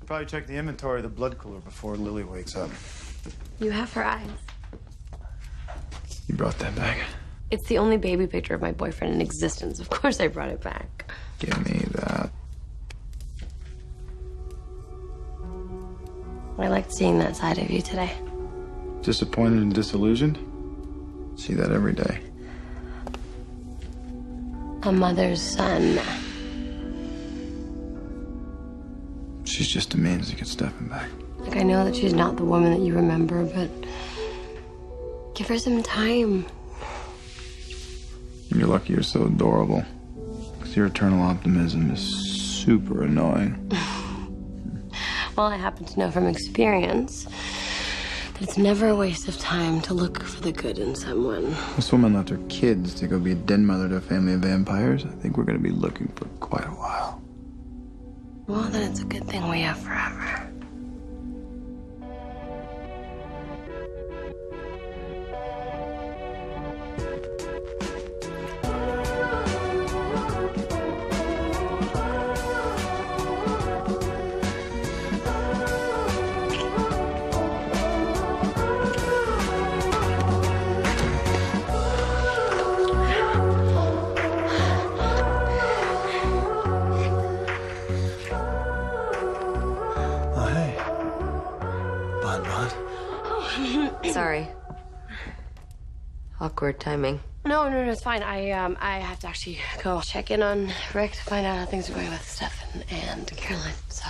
Should probably check the inventory of the blood cooler before Lily wakes up. You have her eyes. You brought that back? It's the only baby picture of my boyfriend in existence. Of course I brought it back. Give me that. I liked seeing that side of you today. Disappointed and disillusioned? See that every day. A mother's son. She's just a means to get Stefan back. Like, I know that she's not the woman that you remember, but give her some time. You're lucky you're so adorable. Because your eternal optimism is super annoying. Well, I happen to know from experience that it's never a waste of time to look for the good in someone. This woman left her kids to go be a den mother to a family of vampires. I think we're going to be looking for quite a while. Well, then it's a good thing we have forever. Sorry. Awkward timing. No, it's fine. I have to actually go check in on Rick to find out how things are going with Stefan and Caroline, so.